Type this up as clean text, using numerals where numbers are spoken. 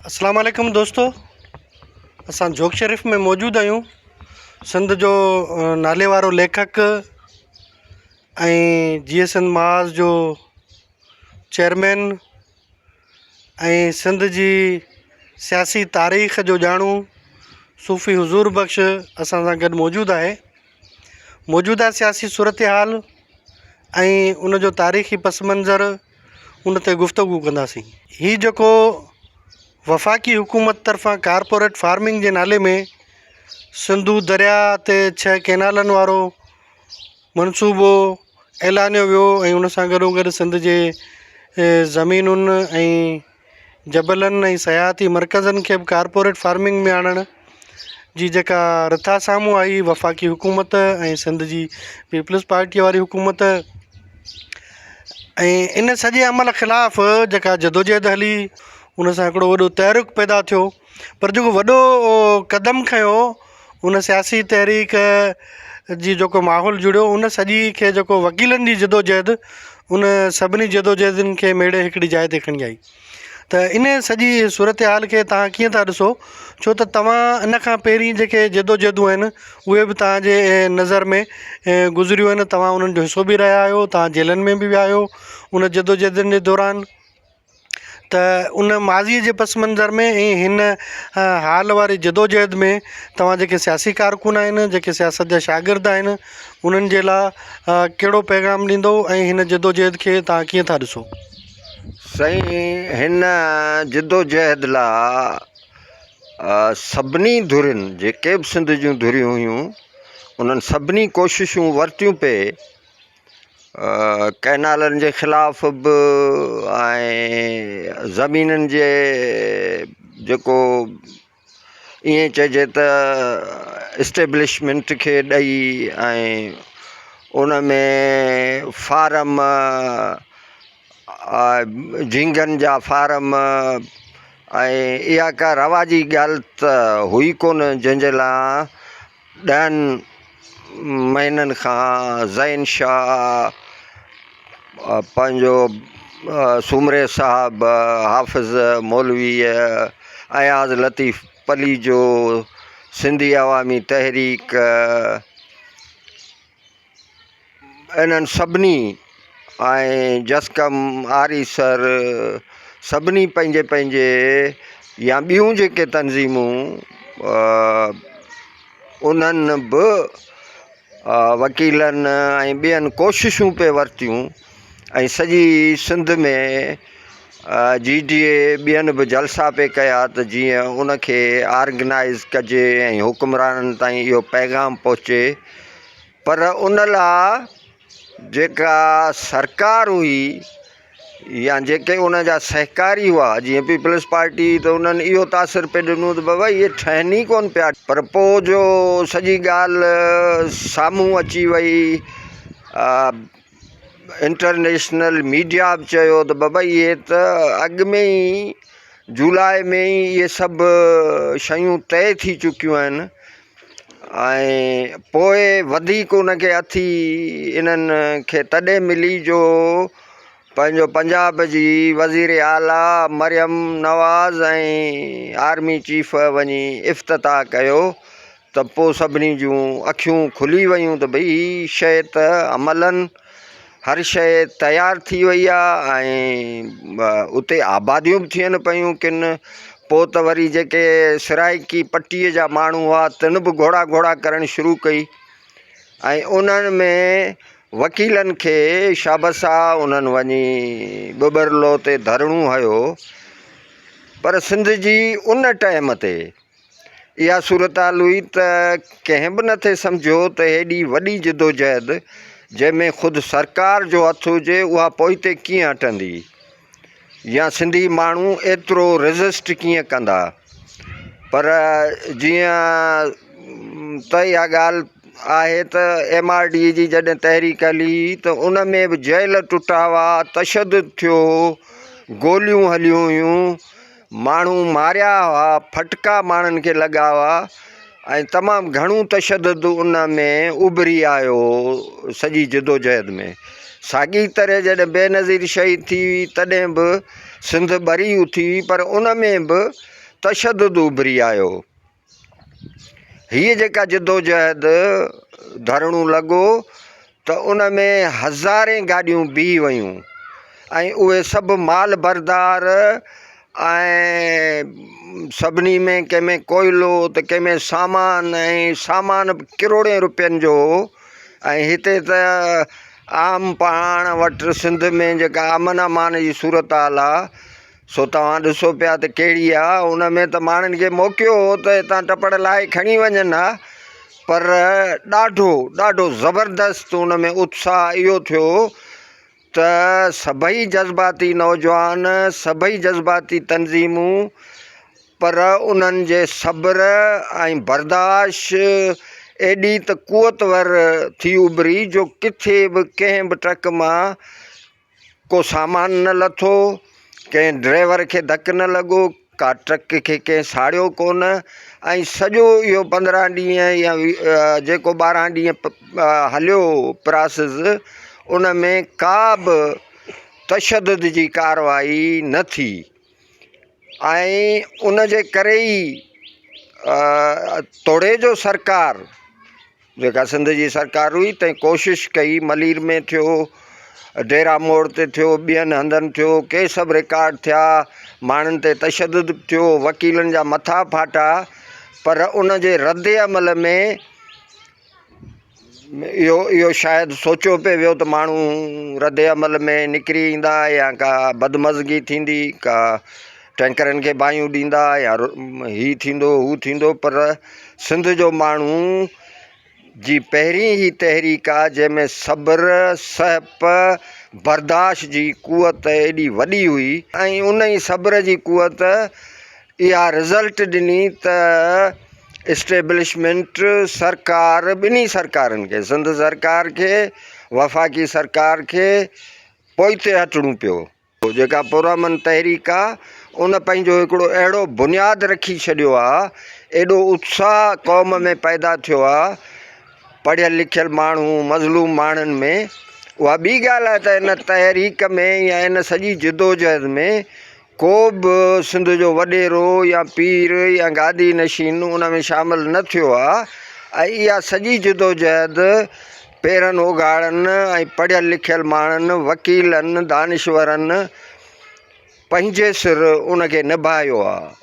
अस्सलाम वालेकुम दोस्तों, असां जोक शरीफ़ में मौजूद आहियूं। सिंध जो नाले वारो लेखक ऐं GSN महाज़ जो चेयरमैन ऐं सिंध जी सियासी तारीख़ जो ॼाणू सूफ़ी हुज़ूर बख़्श असां सां गॾु मौजूदु आहे। मौजूदा सियासी सूरत हाल ऐं उन जो तारीख़ी पस मंज़र उन ते गुफ़्तगू कंदासीं। हीउ जेको वफ़ाक़ी हुकूमत तरफ़ां कारपोरेट फार्मिंग जे नाले में सिंधू दरिया ते 6 कैनालनि वारो मनसूबो ऐलानियो वियो ऐं उन सां गॾोगॾु सिंध जे ज़मीनुनि ऐं जबलनि ऐं सयाहती मर्कज़नि खे बि कारपोरेट फार्मिंग में आणण जी जेका रिथा साम्हूं आई वफ़ाक़ी हुकूमत ऐं सिंध जी पीपल्स पार्टीअ वारी हुकूमत, ऐं इन सॼे अमल ख़िलाफ़ जेका जदोजहद हली उन सां हिकिड़ो वॾो तहरीक पैदा थियो। पर जेको वॾो क़दम खयो उन सियासी तहरीक जी जेको माहौल जुड़ियो उन सॼी खे जेको वकीलनि जी जदोजहद उन सभिनी जदोजहदुनि खे मेड़े हिकिड़ी जाइ ते खणी आई। त इन सॼी सूरत हाल खे तव्हां कीअं था ॾिसो, छो त तव्हां इन खां पहिरीं जेके जदोजहदूं आहिनि उहे बि तव्हांजे नज़र में गुज़रियूं आहिनि, तव्हां उन्हनि जो हिसो बि रहिया आहियो, तव्हां जेलनि में बि विया आहियो उन जदोजहदुनि जे दौरान। त उन माज़ीअ जे पस मंज़र में ऐं हिन हाल वारी जदोजहद में तव्हां जेके सियासी कारकुन आहिनि, जेके सियासत जा शागिर्द आहिनि, उन्हनि जे लाइ कहिड़ो पैगाम ॾींदो ऐं हिन जदोजहद खे तव्हां कीअं था ॾिसो? साईं, हिन जदोजहद लाइ सभिनी धुरियुनि जेके बि सिंध जूं धुरियूं हुयूं उन्हनि सभिनी कोशिशूं वरितियूं पे कैनालनि जे ख़िलाफ़ बि ऐं ज़मीननि जे जेको ईअं चइजे त इस्टेब्लिशमेंट खे ॾेई ऐं उन में फारम झींगनि जा फारम ऐं इहा का रवाजी ॻाल्हि त हुई कोन जंहिंजे लाइ 10 महीननि खां ज़ैन शाह पंहिंजो सुमरे साहब, हाफ़िज़ मौलवी अयाज़ लतीफ़ पली जो सिंधी अवामी तहरीक, इन्हनि सभिनी ऐं जसकम आरी सर सभिनी पंहिंजे पंहिंजे या ॿियूं जेके तंज़ीमूं उन्हनि बि वकीलनि ऐं ॿियनि कोशिशूं पे वरितियूं ऐं सॼी सिंध में GDA ॿियनि बि जलसा पे कया त जीअं उनखे ऑर्गेनाइज़ कजे ऐं हुकुमराननि ताईं इहो पैगाम पहुचे। पर उन लाइ जेका सरकार हुई या जेके उन जा सहकारी हुआ जीअं पीपल्स पार्टी, त उन्हनि इहो तासिर पे ॾिनो त बाबा इहे ठहनि ई कोन पिया। पर पोइ जो सॼी ॻाल्हि साम्हूं अची वई, इंटरनेशनल मीडिया बि चयो त बाबा इहे त अॻु में ई जुलाई में ई इहे सभु शयूं तय थी चुकियूं आहिनि ऐं पोइ वधीक उनखे अथी इन्हनि खे तॾहिं मिली जो पंहिंजो पंजाब जी वज़ीर आला मरियम नवाज़ ऐं आर्मी चीफ वञी इफ़्तिताह कयो त पोइ सभिनी जूं अखियूं खुली वयूं त भई हीअ शइ त अमलनि हर शइ तयारु थी वई आहे ऐं उते आबादियूं बि थियनि पियूं किन। पोइ त वरी जेके सिराइकी पट्टीअ जा माण्हू हुआ तिन बि घोड़ा घोड़ा करणु शुरू कई ऐं उन्हनि में वकीलनि खे शाबसा उन्हनि वञी ॿिबरलो ते धरणो हयो। पर सिंध जी उन टाइम ते इहा सूरत हाल हुई त कंहिं बि नथे सम्झो त हेॾी वॾी जदोजहद जंहिंमें ख़ुदि सरकार जो हथु हुजे उहा पोइते कीअं हटंदी या सिंधी माण्हू एतिरो रेज़िस्ट कीअं कंदा। पर जीअं त इहा ॻाल्हि आहे त MRD जी जॾहिं तहरीक हली त उन में बि जेल टुटा हुआ, तशदुद थियो, गोलियूं हलियूं हुयूं, माण्हू मारिया हुआ, फटका माण्हुनि खे लॻा हुआ ऐं तमामु घणो तशदुद उन में उभरी आयो सॼी जदोजहद में। साॻी तरह जॾहिं बेनज़ीर शहीद थी तॾहिं बि सिंध ॿरी उथी पर उन में बि तशदुद उभरी आयो। हीअ जेका जदोजहद धरणो लॻो त उन में हज़ारे गाॾियूं बीह वयूं ऐं उहे सभु माल बरदार ऐं सभिनी में कंहिंमें कोयलो त कंहिंमें सामान ऐं सामान किरोड़े रुपयनि जो हो। ऐं हिते त आम पाण वटि सिंध में जेका अमन अमान जी सूरत हाल आहे सो तव्हां ॾिसो पिया त कहिड़ी आहे। उन में त माण्हुनि खे मौक़ियो हो त हितां टपड़ लाहे खणी वञनि हा, पर ॾाढो ॾाढो ज़बरदस्त उन में उत्साह इहो थियो त सभई जज़्बाती नौजवान, सभई जज़्बाती तंज़ीमूं, पर उन्हनि जे सब्र ऐं बर्दाश्त एॾी त कुवतवर थी उभरी जो किथे बि कंहिं बि ट्रक मां को सामान न लथो, कंहिं ड्राइवर खे धकु न लॻो, का ट्रक खे कंहिं साड़ियो कोन। ऐं सॼो इहो 15 ॾींहं या जेको 12 ॾींहं हलियो प्रोसेस, उन में का बि तशदुद जी कारवाई न थी। ऐं उन जे करे ई तोड़े जो सरकार जेका सिंध जी सरकार हुई तंहिं कोशिशि कई, मलीर में थियो, डेरा मोड़ ते थियो, ॿियनि हंधनि थियो, के सभु रिकॉर्ड थिया, माण्हुनि ते तशदुद थियो, वकीलनि जा मथा फाटा, पर उन जे रद्द अमल में इहो शायदि सोचियो पिए वियो त माण्हू रद्द अमल में निकिरी ईंदा या का बदमज़गी थींदी, का टैंकरनि खे बाहियूं ॾींदा या ही थींदो हू थींदो, पर सिंध जो माण्हू जी पहिरीं ई तहरीक आहे जंहिंमें सब्र सहप बर्दाश्त जी कुवत एॾी वॾी हुई। ऐं उन ई सब्र जी कुवत इहा रिज़ल्ट ॾिनी त इस्टेब्लिशमेंट सरकार, ॿिन्ही सरकारनि खे, सिंध सरकार खे, वफ़ाक़ी सरकार खे पोइते हटणो पियो। जेका पुरअमन तहरीक आहे उन पंहिंजो हिकिड़ो अहिड़ो बुनियादु रखी छॾियो आहे, एॾो उत्साह क़ौम में पैदा थियो आहे, पढ़ियल लिखियल माण्हू मज़लूम माण्हुनि में। उहा ॿी ॻाल्हि आहे त इन तहरीक में या इन सॼी जदोजहद में को बि सिंध जो वॾेरो या पीर या गादी नशीन उन में शामिल न थियो आहे। ऐं इहा सॼी जदोजहद पेरनि उघाड़नि ऐं पढ़ियल लिखियल माण्हुनि, वकीलनि, दानिश्वरनि पंहिंजे सिर उन खे निभायो आहे।